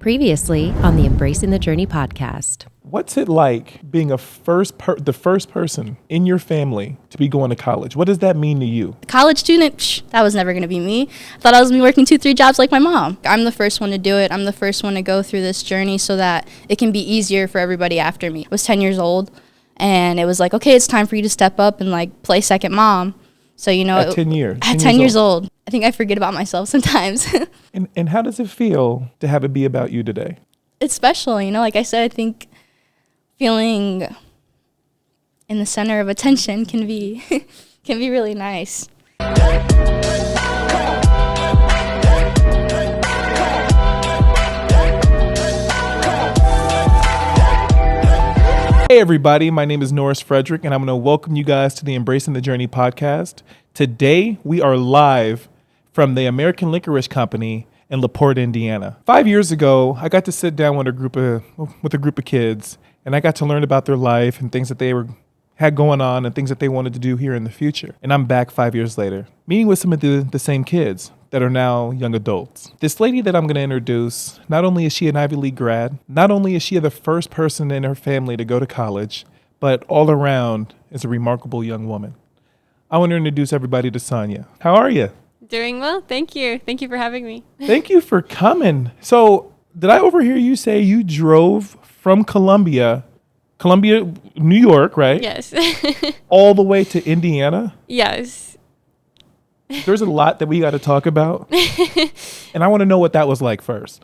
Previously on the Embracing the Journey podcast. What's it like being the first person in your family to be going to college? What does that mean to you? College student, that was never going to be me. I thought I was going to be working 2-3 jobs like my mom. I'm the first one to do it. I'm the first one to go through this journey so that it can be easier for everybody after me. I was 10 years old, and it was like, okay, it's time for you to step up and like play second mom. So, you know, at 10 years. At 10 years old. I think I forget about myself sometimes. And how does it feel to have it be about you today? It's special, you know, like I said, I think feeling in the center of attention can be can be really nice. Hey everybody, my name is Norris Frederick, and I'm going to welcome you guys to the Embracing the Journey podcast. Today, we are live from the American Licorice Company in LaPorte, Indiana. 5 years ago, I got to sit down with a group of kids, and I got to learn about their life and things that they had going on and things that they wanted to do here in the future. And I'm back 5 years later, meeting with some of the same kids that are now young adults. This lady that I'm going to introduce, not only is she an Ivy League grad, not only is she the first person in her family to go to college, but all around is a remarkable young woman. I want to introduce everybody to Sanja. How are you? Doing well. Thank you. Thank you for having me. Thank you for coming. So did I overhear you say you drove from Columbia, New York, right? Yes. All the way to Indiana? Yes. There's a lot that we got to talk about. And I want to know what that was like first.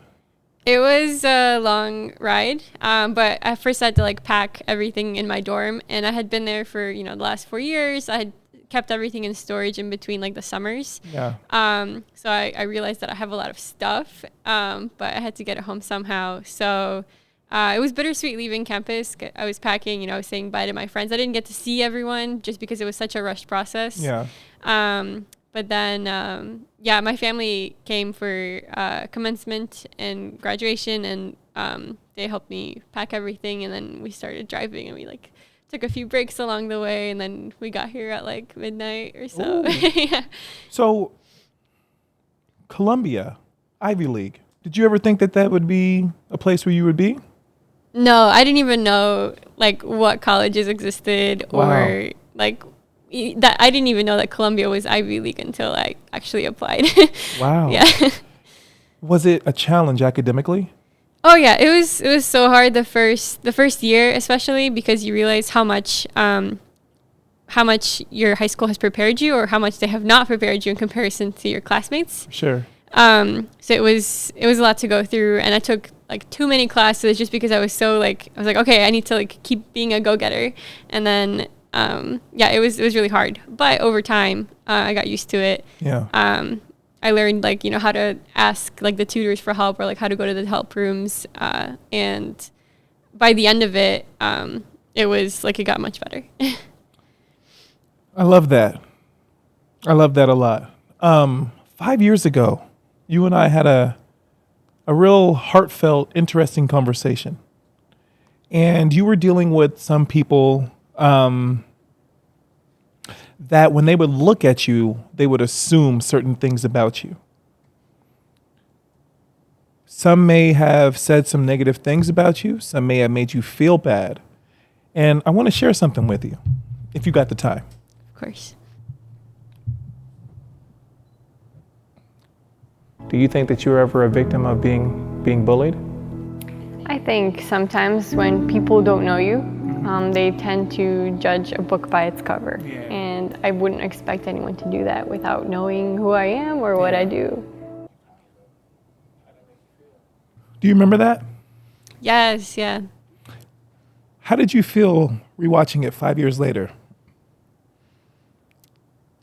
It was a long ride, but at first I had to like pack everything in my dorm, and I had been there for, the last 4 years. I had kept everything in storage in between like the summers. Yeah. So I realized that I have a lot of stuff, but I had to get it home somehow. So it was bittersweet leaving campus. I was packing, I was saying bye to my friends. I didn't get to see everyone just because it was such a rushed process. Yeah. But then, my family came for commencement and graduation, and they helped me pack everything, and then we started driving, and we took a few breaks along the way, and then we got here at midnight or so. Yeah. So, Columbia, Ivy League. Did you ever think that would be a place where you would be? No, I didn't even know what colleges existed. Wow. Or that I didn't even know that Columbia was Ivy League until I actually applied. Wow. Yeah. Was it a challenge academically? Oh yeah, it was so hard the first year, especially because you realize how much your high school has prepared you, or how much they have not prepared you in comparison to your classmates. Sure. So it was a lot to go through, and I took too many classes just because I was so I was okay, I need to keep being a go-getter, and then it was really hard, but over time I got used to it. Yeah. I learned how to ask the tutors for help, or how to go to the help rooms, and by the end of it, it was it got much better. I love that. I love that a lot. 5 years ago, you and I had a real heartfelt, interesting conversation, and you were dealing with some people that when they would look at you, they would assume certain things about you. Some may have said some negative things about you. Some may have made you feel bad. And I want to share something with you, if you got the time. Of course. Do you think that you were ever a victim of being bullied? I think sometimes when people don't know you, they tend to judge a book by its cover. Yeah. And I wouldn't expect anyone to do that without knowing who I am or what I do. Do you remember that? Yes, yeah. How did you feel rewatching it 5 years later?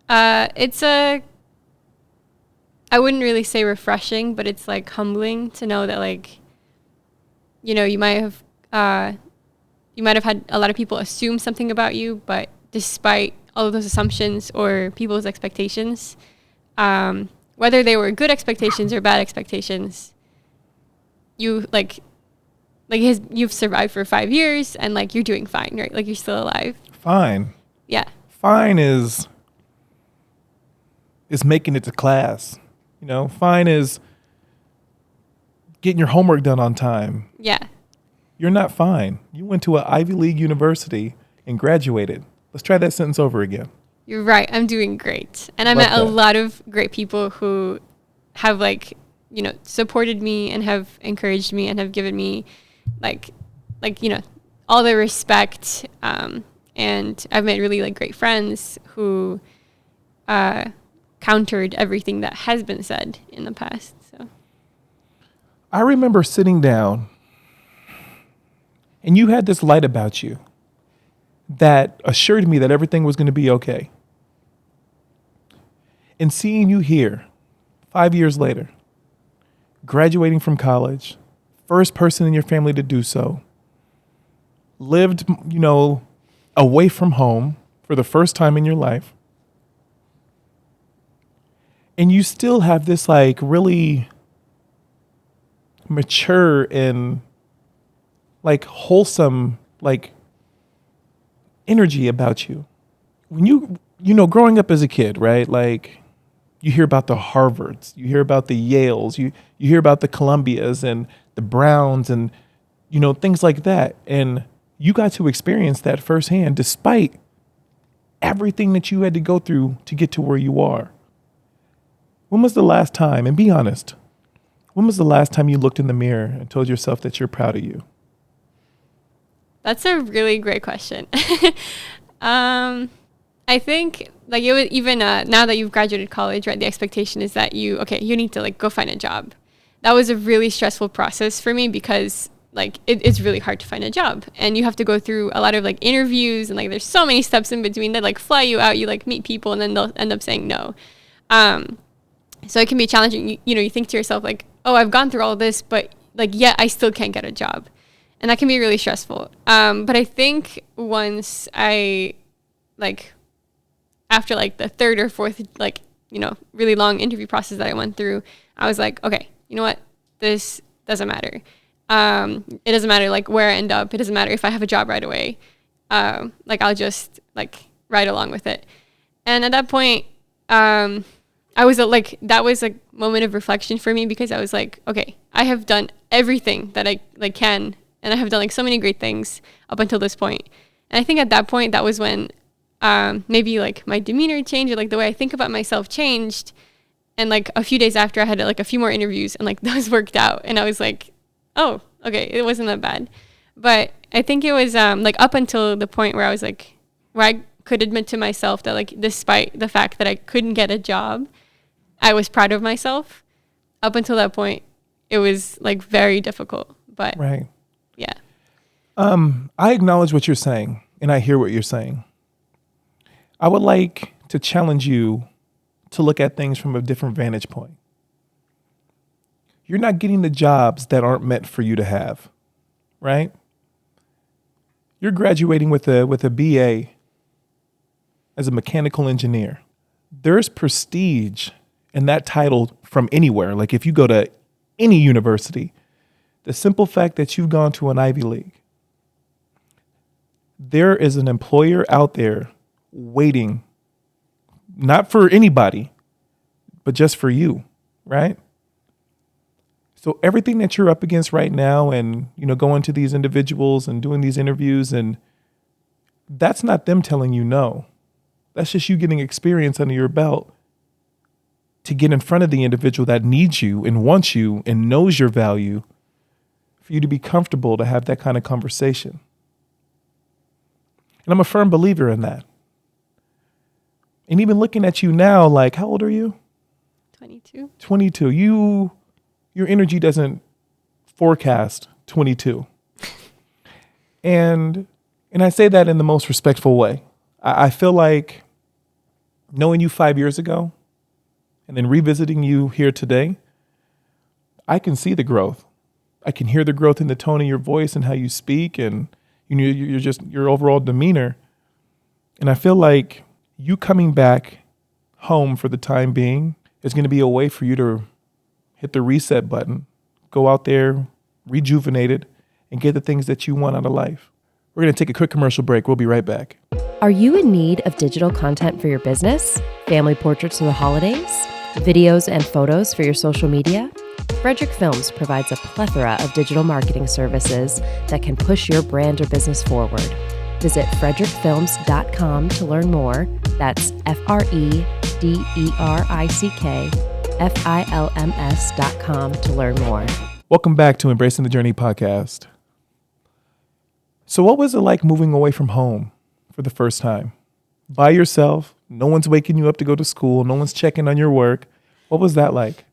I wouldn't really say refreshing, but it's humbling to know that you might have had a lot of people assume something about you, but despite all of those assumptions or people's expectations, whether they were good expectations or bad expectations, you've survived for 5 years, and you're doing fine, right? You're still alive. Fine. Yeah. Fine is making it to class. Fine is getting your homework done on time. Yeah. You're not fine. You went to an Ivy League university and graduated. Let's try that sentence over again. You're right. I'm doing great. And I Love met a that. lot of great people who have like, you know, supported me and have encouraged me and have given me like, you know, all the respect. And I've made really like great friends who countered everything that has been said in the past. So I remember sitting down and you had this light about you that assured me that everything was going to be okay. And seeing you here 5 years later, graduating from college, first person in your family to do so, lived, you know, away from home for the first time in your life. And you still have this like really mature and like wholesome like energy about you. When you know, growing up as a kid, right? Like you hear about the Harvards, you hear about the Yales, you hear about the Columbias and the Browns and, you know, things like that. And you got to experience that firsthand despite everything that you had to go through to get to where you are. When was the last time, and be honest, when was the last time you looked in the mirror and told yourself that you're proud of you? that's a really great question. I think like it was even now that you've graduated college, right? The expectation is that you need to like go find a job. That was a really stressful process for me because like it's really hard to find a job and you have to go through a lot of like interviews and like there's so many steps in between that like fly you out, you like meet people and then they'll end up saying no. So it can be challenging. You know, you think to yourself like, oh, I've gone through all of this, but like, yet I still can't get a job. And that can be really stressful. But I think once I like, after like the third or fourth, like, you know, really long interview process that I went through, I was like, okay, you know what? This doesn't matter. It doesn't matter like where I end up. It doesn't matter if I have a job right away. Like I'll just like ride along with it. And at that point, I was like, that was a moment of reflection for me because I was like, okay, I have done everything that I like can, and I have done like so many great things up until this point. And I think at that point, that was when maybe like my demeanor changed or like the way I think about myself changed. And like a few days after I had like a few more interviews and like those worked out. And I was like, oh, okay, it wasn't that bad. But I think it was like up until the point where I was like, where I could admit to myself that like, despite the fact that I couldn't get a job, I was proud of myself. Up until that point, it was like very difficult, but Right. yeah. I acknowledge what you're saying and I hear what you're saying. I would like to challenge you to look at things from a different vantage point. You're not getting the jobs that aren't meant for you to have, right? You're graduating with a BA as a mechanical engineer. There's prestige in that title from anywhere. Like if you go to any university, the simple fact that you've gone to an Ivy League, there is an employer out there waiting, not for anybody, but just for you, right? So everything that you're up against right now and, you know, going to these individuals and doing these interviews, and that's not them telling you no. That's just you getting experience under your belt to get in front of the individual that needs you and wants you and knows your value, for you to be comfortable to have that kind of conversation. And I'm a firm believer in that. And even looking at you now, like, how old are you? 22. 22. Your energy doesn't forecast 22. And I say that in the most respectful way. I feel like knowing you 5 years ago and then revisiting you here today, I can see the growth. I can hear the growth in the tone of your voice and how you speak and your overall demeanor. And I feel like you coming back home for the time being is going to be a way for you to hit the reset button, go out there, rejuvenated, and get the things that you want out of life. We're going to take a quick commercial break. We'll be right back. Are you in need of digital content for your business? Family portraits for the holidays? Videos and photos for your social media? Frederick Films provides a plethora of digital marketing services that can push your brand or business forward. Visit frederickfilms.com to learn more. That's FrederickFilms.com to learn more. Welcome back to Embracing the Journey podcast. So what was it like moving away from home for the first time? By yourself, no one's waking you up to go to school, no one's checking on your work. What was that like?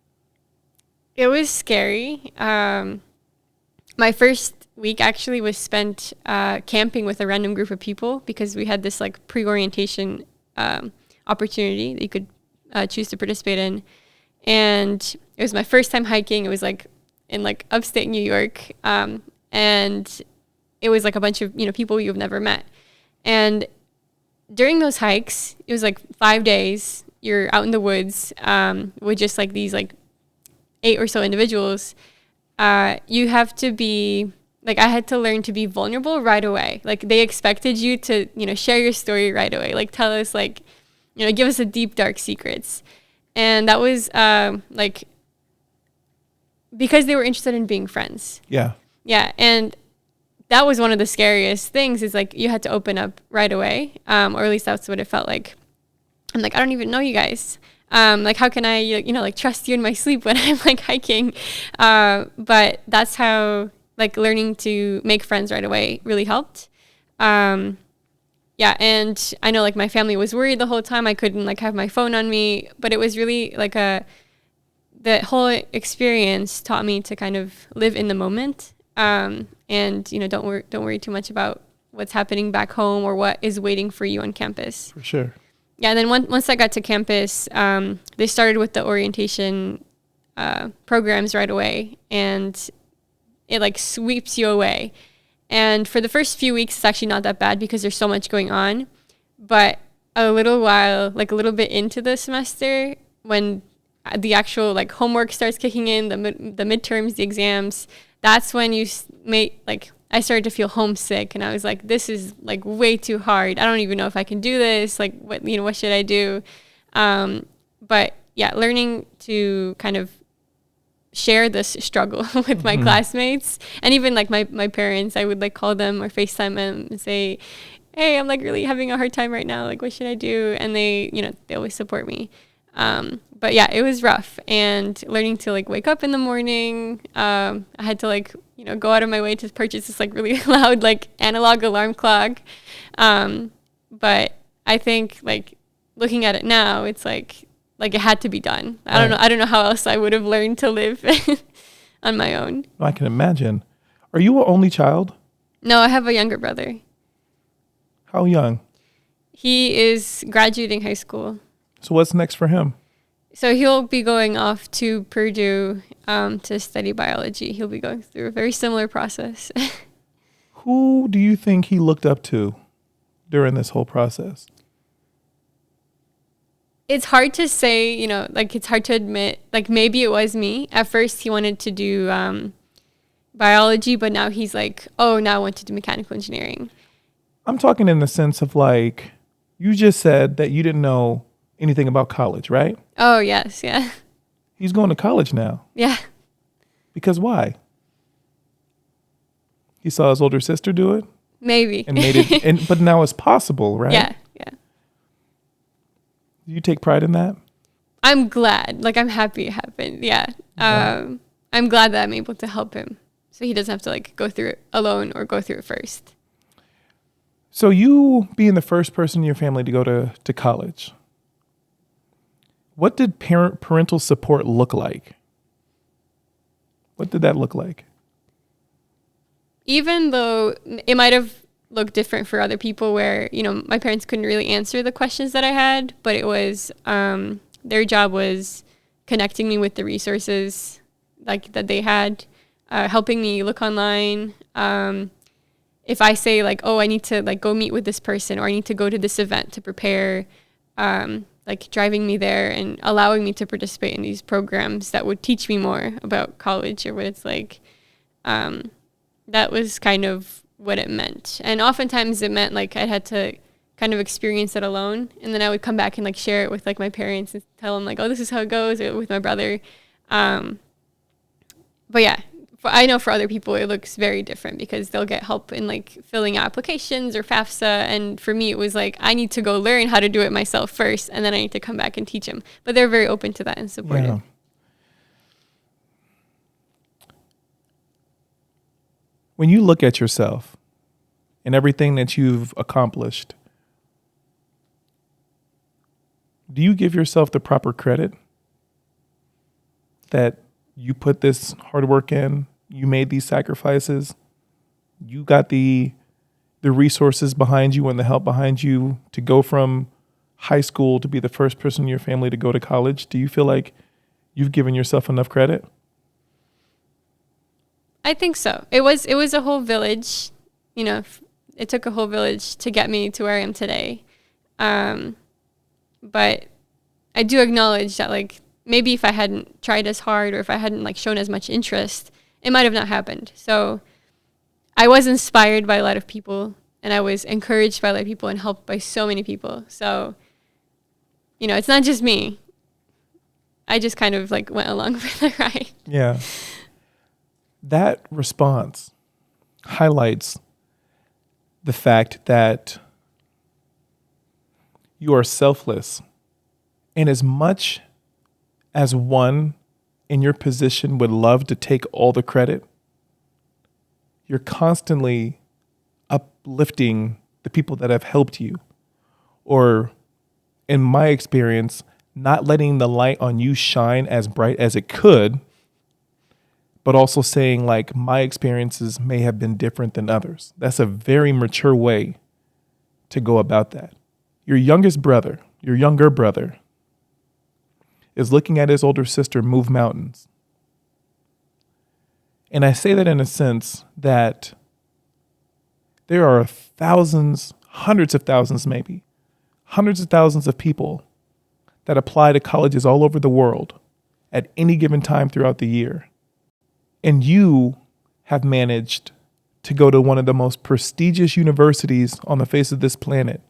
It was scary. My first week actually was spent camping with a random group of people because we had this like pre-orientation opportunity that you could choose to participate in. And it was my first time hiking. It was like in like upstate New York. And it was like a bunch of, people you've never met. And during those hikes, it was like 5 days. You're out in the woods with just like these like 8 or so individuals. You have to be like, I had to learn to be vulnerable right away. Like they expected you to, share your story right away. Like tell us like, give us the deep, dark secrets. And that was like, because they were interested in being friends. Yeah. Yeah. And that was one of the scariest things is like, you had to open up right away. Or at least that's what it felt like. I'm like, I don't even know you guys. Like, how can I, like trust you in my sleep when I'm like hiking? But that's how like learning to make friends right away really helped. Yeah. And I know like my family was worried the whole time. I couldn't like have my phone on me, but it was really like the whole experience taught me to kind of live in the moment. And, don't worry too much about what's happening back home or what is waiting for you on campus. For sure. Yeah, and then once I got to campus, they started with the orientation programs right away, and it like sweeps you away. And for the first few weeks, it's actually not that bad because there's so much going on. But a little while, like a little bit into the semester, when the actual like homework starts kicking in, the midterms, the exams, that's when I started to feel homesick, and I was like, this is like way too hard. I don't even know if I can do this. Like, what should I do? But yeah, learning to kind of share this struggle with my classmates, and even like my parents, I would like call them or FaceTime them and say, hey, I'm like really having a hard time right now. Like, what should I do? And they always support me. But yeah, it was rough, and learning to like wake up in the morning. I had to like, go out of my way to purchase this like really loud, like analog alarm clock. But I think like looking at it now, it's like it had to be done. I don't know how else I would have learned to live on my own. I can imagine. Are you an only child? No, I have a younger brother. How young? He is graduating high school. So what's next for him? So he'll be going off to Purdue to study biology. He'll be going through a very similar process. Who do you think he looked up to during this whole process? It's hard to say, like it's hard to admit, like maybe it was me. At first he wanted to do biology, but now he's like, oh, now I want to do mechanical engineering. I'm talking in the sense of like, you just said that you didn't know anything about college, right? Oh, yes. Yeah. He's going to college now. Yeah. Because why? He saw his older sister do it? Maybe. And made it, but now it's possible, right? Yeah. Do you take pride in that? I'm glad. Like, I'm happy it happened. Yeah. I'm glad that I'm able to help him, so he doesn't have to like go through it alone or go through it first. So you being the first person in your family to go to college, what did parental support look like? What did that look like? Even though it might have looked different for other people where, my parents couldn't really answer the questions that I had, but it was, their job was connecting me with the resources like that they had, helping me look online. If I say like, oh, I need to like go meet with this person, or I need to go to this event to prepare, like driving me there and allowing me to participate in these programs that would teach me more about college or what it's like. That was kind of what it meant. And oftentimes it meant like I had to kind of experience it alone. And then I would come back and like share it with like my parents and tell them like, oh, this is how it goes, with my brother. but yeah, I know for other people it looks very different because they'll get help in like filling out applications or FAFSA. And for me, it was like, I need to go learn how to do it myself first, and then I need to come back and teach them. But they're very open to that and supportive. Yeah. When you look at yourself and everything that you've accomplished, do you give yourself the proper credit that you put this hard work in, you made these sacrifices, you got the resources behind you and the help behind you to go from high school to be the first person in your family to go to college? Do you feel like you've given yourself enough credit? I think so. It was a whole village, you know, it took a whole village to get me to where I am today. But I do acknowledge that, like, maybe if I hadn't tried as hard or if I hadn't like shown as much interest, it might have not happened. So I was inspired by a lot of people, and I was encouraged by a lot of people and helped by so many people. So, you know, it's not just me. I just kind of like went along for the ride. Yeah. That response highlights the fact that you are selfless. And as much as one in your position would love to take all the credit, you're constantly uplifting the people that have helped you. Or, in my experience, not letting the light on you shine as bright as it could, but also saying, like, my experiences may have been different than others. That's a very mature way to go about that. Your younger brother, is looking at his older sister move mountains. And I say that in a sense that there are thousands, hundreds of thousands maybe, hundreds of thousands of people that apply to colleges all over the world at any given time throughout the year. And you have managed to go to one of the most prestigious universities on the face of this planet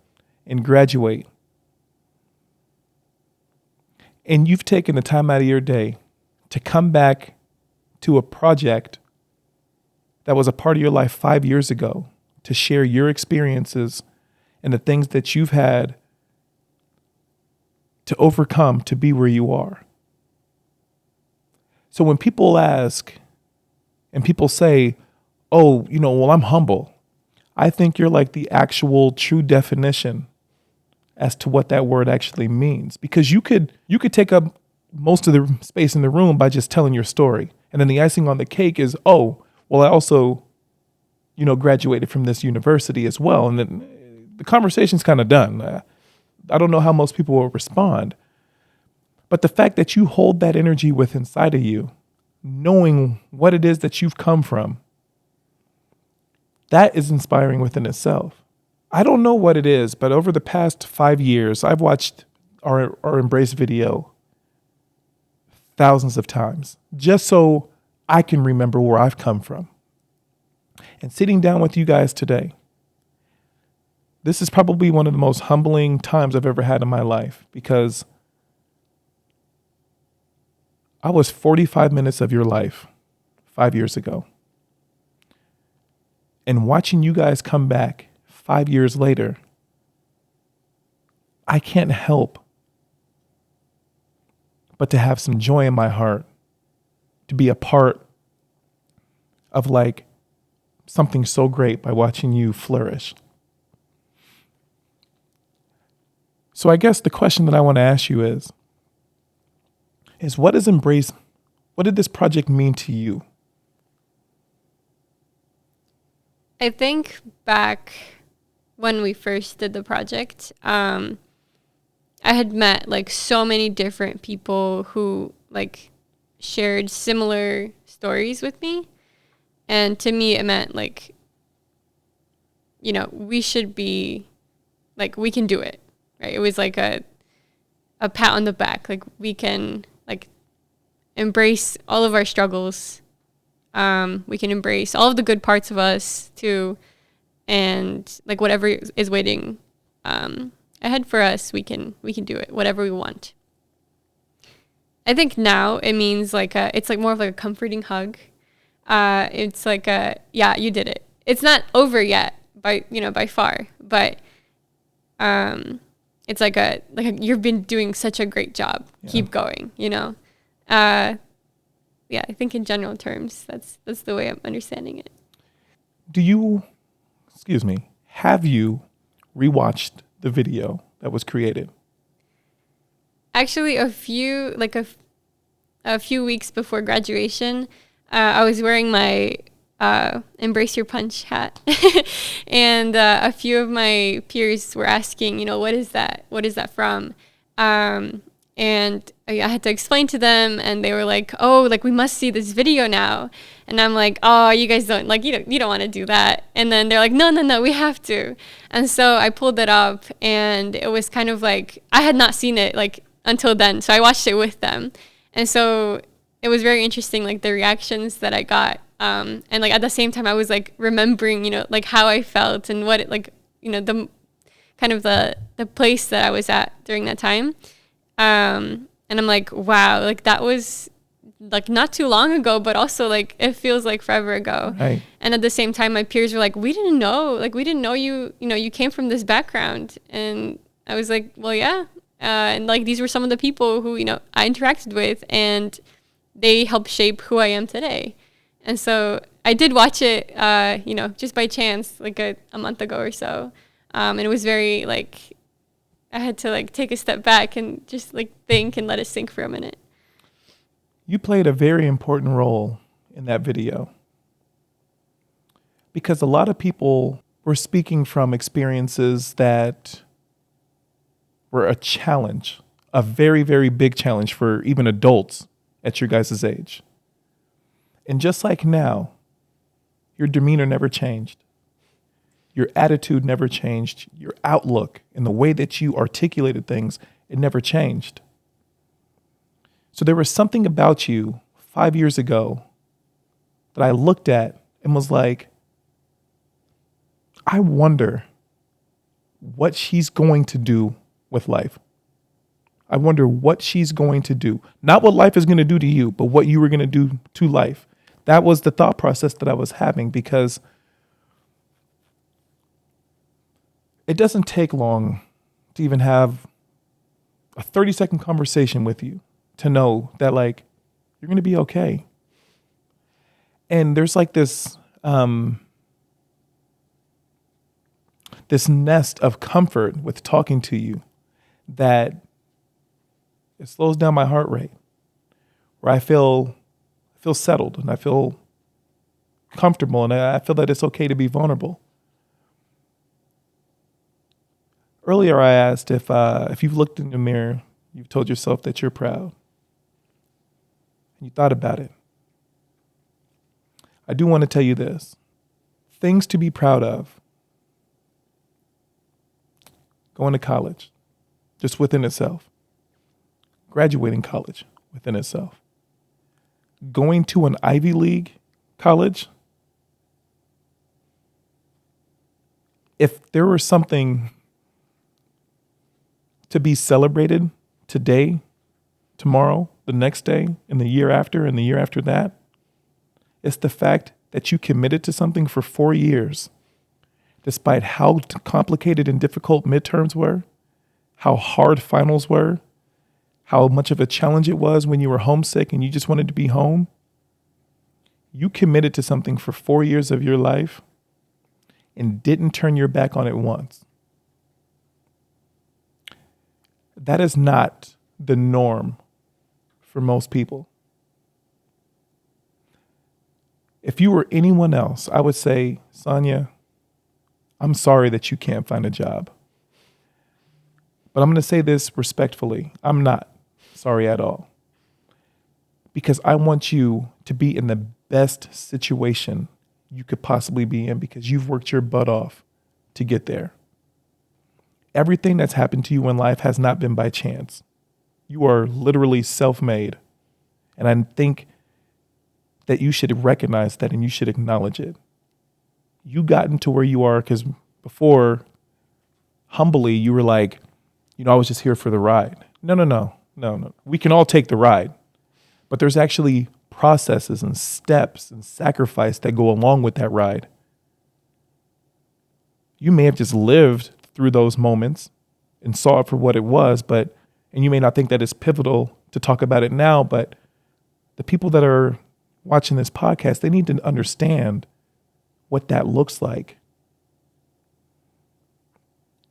and graduate. And you've taken the time out of your day to come back to a project that was a part of your life 5 years ago to share your experiences and the things that you've had to overcome to be where you are. So when people ask and people say, oh, you know, well, I'm humble, I think you're like the actual true definition as to what that word actually means. Because you could take up most of the space in the room by just telling your story. And then the icing on the cake is, oh, well, I also, you know, graduated from this university as well. And then the conversation's kind of done. I don't know how most people will respond. But the fact that you hold that energy within inside of you, knowing what it is that you've come from, that is inspiring within itself. I don't know what it is, but over the past 5 years, I've watched our Embrace video thousands of times, just so I can remember where I've come from. And sitting down with you guys today, this is probably one of the most humbling times I've ever had in my life, because I was 45 minutes of your life 5 years ago. And watching you guys come back 5 years later, I can't help but to have some joy in my heart to be a part of like something so great by watching you flourish. So I guess the question that I want to ask you is what is Embrace? What did this project mean to you? I think back when we first did the project, I had met like so many different people who like shared similar stories with me. And to me, it meant like, you know, we should be like, we can do it, right? It was like a pat on the back. Like we can like embrace all of our struggles. We can embrace all of the good parts of us too. And like whatever is waiting ahead for us, we can do it, whatever we want. I think now it means like it's like more of like a comforting hug. it's like you did it. It's not over yet by far, but it's like you've been doing such a great job. Yeah. Keep going, I think in general terms, that's the way I'm understanding it. Have you rewatched the video that was created? Actually, a few weeks before graduation, I was wearing my Embrace Your Punch hat. And a few of my peers were asking, what is that? What is that from? And I had to explain to them, and they were like, oh, we must see this video now. And I'm like, oh, you guys don't, you don't want to do that. And then they're like, no, we have to. And so I pulled it up, and it was kind of I had not seen it until then. So I watched it with them. And so it was very interesting, the reactions that I got. And at the same time, I was remembering, how I felt and what it, the kind of the place that I was at during that time. And I'm like, wow, that was not too long ago, but also it feels like forever ago. Right. And at the same time, my peers were like, we didn't know you came from this background. And I was like, well, yeah. And these were some of the people who, I interacted with, and they helped shape who I am today. And so I did watch it, just by chance, a month ago or so. And it was very I had to take a step back and just think and let it sink for a minute. You played a very important role in that video, because a lot of people were speaking from experiences that were a challenge, a very, very big challenge for even adults at your guys' age. And just like now, your demeanor never changed. Your attitude never changed. Your outlook and the way that you articulated things, it never changed. So there was something about you 5 years ago that I looked at and was like, I wonder what she's going to do with life. I wonder what she's going to do. Not what life is going to do to you, but what you were going to do to life. That was the thought process that I was having, because it doesn't take long to even have a 30-second conversation with you to know that you're going to be okay. And there's this nest of comfort with talking to you that it slows down my heart rate, where I feel settled and I feel comfortable, and I feel that it's okay to be vulnerable. Earlier, I asked if you've looked in the mirror, you've told yourself that you're proud, and you thought about it. I do want to tell you this. Things to be proud of. Going to college, just within itself. Graduating college, within itself. Going to an Ivy League college. If there were something to be celebrated today, tomorrow, the next day, and the year after, and the year after that, it's the fact that you committed to something for 4 years, despite how complicated and difficult midterms were, how hard finals were, how much of a challenge it was when you were homesick and you just wanted to be home. You committed to something for 4 years of your life and didn't turn your back on it once. That is not the norm for most people. If you were anyone else, I would say, Sanja, I'm sorry that you can't find a job. But I'm going to say this respectfully. I'm not sorry at all. Because I want you to be in the best situation you could possibly be in, because you've worked your butt off to get there. Everything that's happened to you in life has not been by chance. You are literally self-made. And I think that you should recognize that and you should acknowledge it. You gotten to where you are because before, humbly, you were like, I was just here for the ride. No. We can all take the ride. But there's actually processes and steps and sacrifice that go along with that ride. You may have just lived through those moments and saw it for what it was, and you may not think that it's pivotal to talk about it now, but the people that are watching this podcast, they need to understand what that looks like.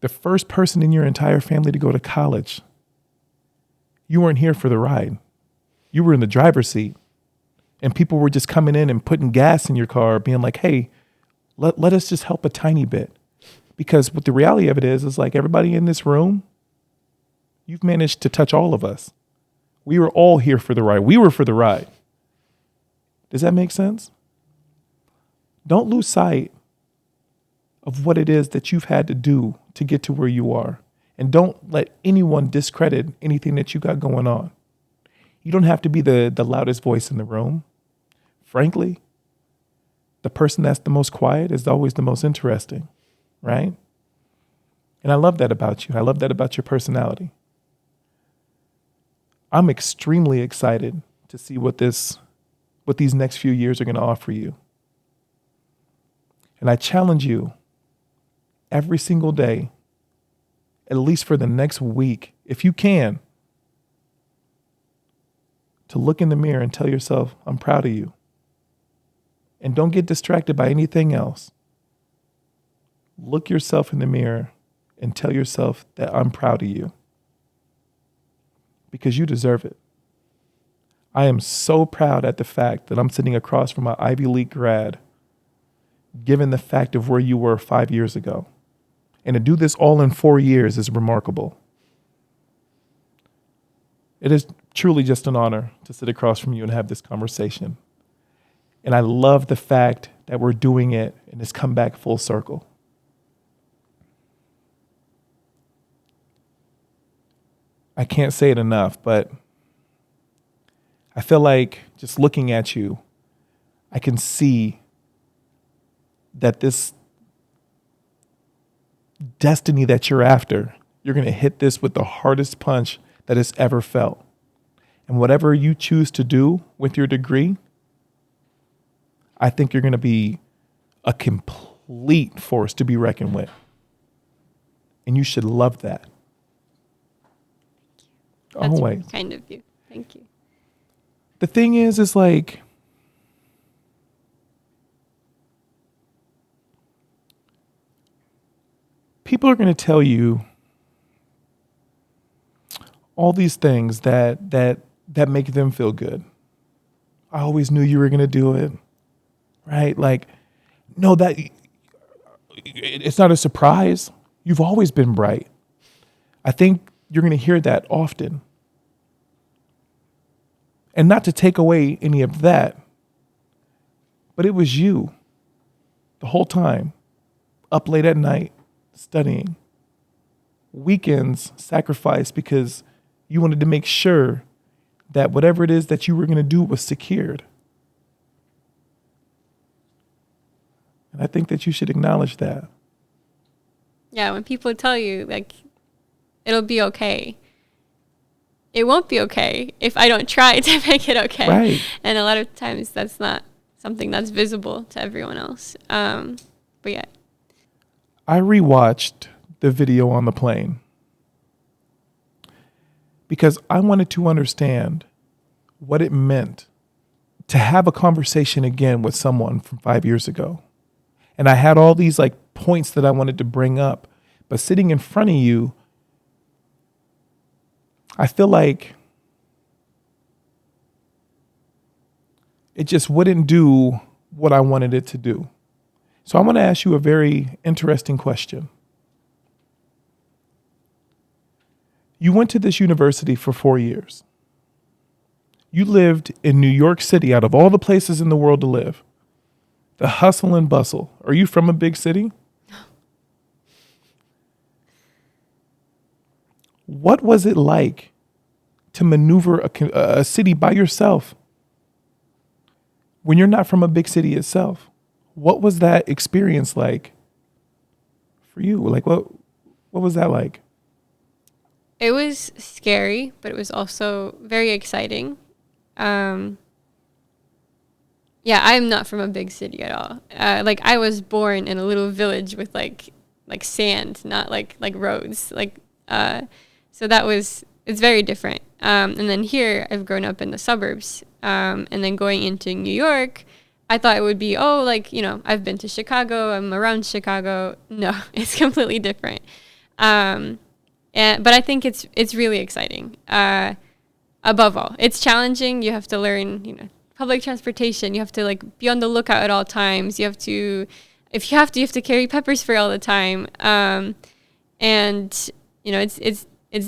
The first person in your entire family to go to college, you weren't here for the ride. You were in the driver's seat, and people were just coming in and putting gas in your car, being like, hey, let us just help a tiny bit. Because what the reality of it is like everybody in this room, you've managed to touch all of us. We were all here for the ride. We were for the ride. Does that make sense? Don't lose sight of what it is that you've had to do to get to where you are. And don't let anyone discredit anything that you got going on. You don't have to be the loudest voice in the room. Frankly, the person that's the most quiet is always the most interesting, right? And I love that about you. I love that about your personality. I'm extremely excited to see what these next few years are going to offer you. And I challenge you every single day, at least for the next week, if you can, to look in the mirror and tell yourself, I'm proud of you. And don't get distracted by anything else. Look yourself in the mirror and tell yourself that I'm proud of you. Because you deserve it. I am so proud at the fact that I'm sitting across from an Ivy League grad, given the fact of where you were 5 years ago. And to do this all in 4 years is remarkable. It is truly just an honor to sit across from you and have this conversation. And I love the fact that we're doing it and it's come back full circle. I can't say it enough, but I feel like just looking at you, I can see that this destiny that you're after, you're going to hit this with the hardest punch that it's ever felt. And whatever you choose to do with your degree, I think you're going to be a complete force to be reckoned with. And you should love that. That's Always. Kind of you. Thank you. The thing is like, people are going to tell you all these things that make them feel good. I always knew you were going to do it, right? Like, no, that it's not a surprise. You've always been bright. I think you're going to hear that often. And not to take away any of that, but it was you the whole time, up late at night, studying. Weekends sacrificed because you wanted to make sure that whatever it is that you were going to do was secured. And I think that you should acknowledge that. Yeah, when people tell you, like, it'll be okay, it won't be okay if I don't try to make it okay. Right. And a lot of times that's not something that's visible to everyone else. But yeah. I rewatched the video on the plane because I wanted to understand what it meant to have a conversation again with someone from 5 years ago. And I had all these like points that I wanted to bring up, but sitting in front of you, I feel like it just wouldn't do what I wanted it to do. So I want to ask you a very interesting question. You went to this university for 4 years. You lived in New York City, out of all the places in the world to live. The hustle and bustle. Are you from a big city? What was it like to maneuver a city by yourself when you're not from a big city itself? What was that experience like for you? Like, what was that like? It was scary, but it was also very exciting. yeah, I'm not from a big city at all. Like I was born in a little village with like sand, not like roads. So it's very different. And then here I've grown up in the suburbs. And then going into New York, I thought it would be, I've been to Chicago, I'm around Chicago. No, it's completely different. But I think it's really exciting. Above all, it's challenging. You have to learn, public transportation. You have to like be on the lookout at all times. You have to carry pepper spray all the time. And it's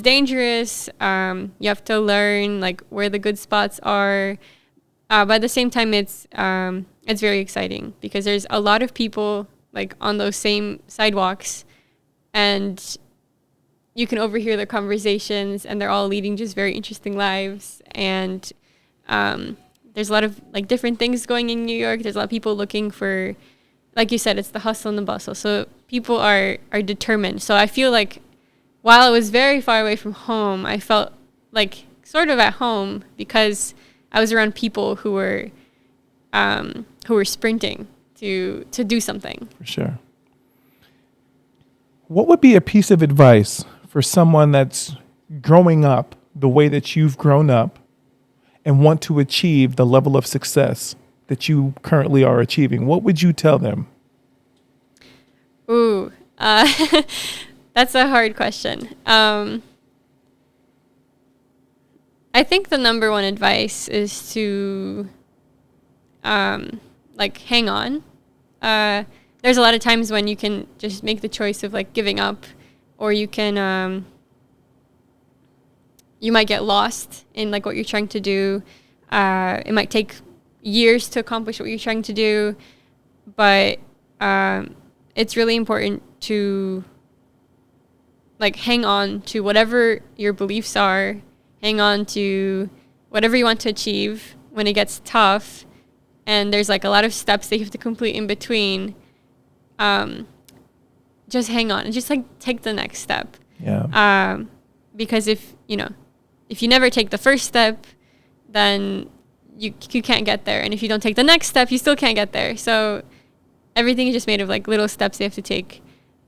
dangerous. You have to learn like where the good spots are. But at the same time, it's very exciting because there's a lot of people like on those same sidewalks, and you can overhear their conversations, and they're all leading just very interesting lives. And there's a lot of like different things going in New York. There's a lot of people looking for, like you said, it's the hustle and the bustle. So people are determined. So I feel like while I was very far away from home, I felt like sort of at home because I was around people who were sprinting to do something. For sure. What would be a piece of advice for someone that's growing up the way that you've grown up and want to achieve the level of success that you currently are achieving? What would you tell them? Ooh, that's a hard question. I think the number one advice is to, hang on. There's a lot of times when you can just make the choice of like giving up, or you can, you might get lost in like what you're trying to do. It might take years to accomplish what you're trying to do, but it's really important to like hang on to whatever your beliefs are, hang on to whatever you want to achieve when it gets tough. And there's like a lot of steps that you have to complete in between. Just hang on and just like take the next step. Yeah. Because if you never take the first step, then you can't get there. And if you don't take the next step, you still can't get there. So everything is just made of like little steps you have to take.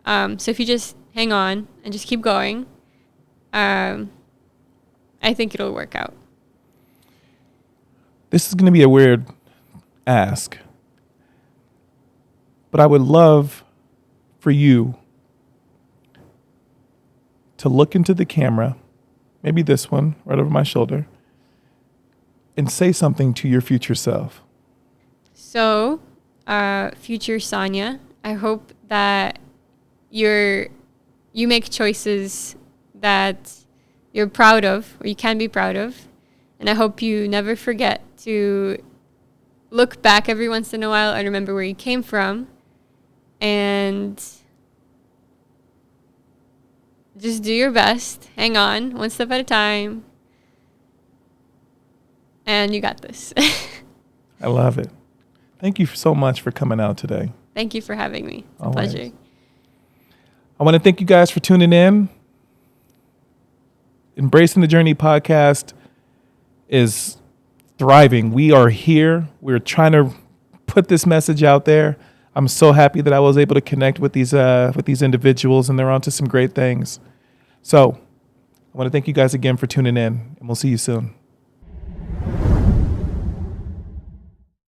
So if you just hang on and just keep going, I think it'll work out. This is going to be a weird ask, but I would love for you to look into the camera, maybe this one right over my shoulder, and say something to your future self. So, future Sanja, I hope that you make choices that you're proud of, or you can be proud of. And I hope you never forget to look back every once in a while and remember where you came from, and just do your best. Hang on, one step at a time. And you got this. I love it. Thank you so much for coming out today. Thank you for having me. It's Always. a pleasure. I want to thank you guys for tuning in. Embracing the Journey podcast is thriving. We are here. We're trying to put this message out there. I'm so happy that I was able to connect with these individuals, and they're onto some great things. So I want to thank you guys again for tuning in, and we'll see you soon.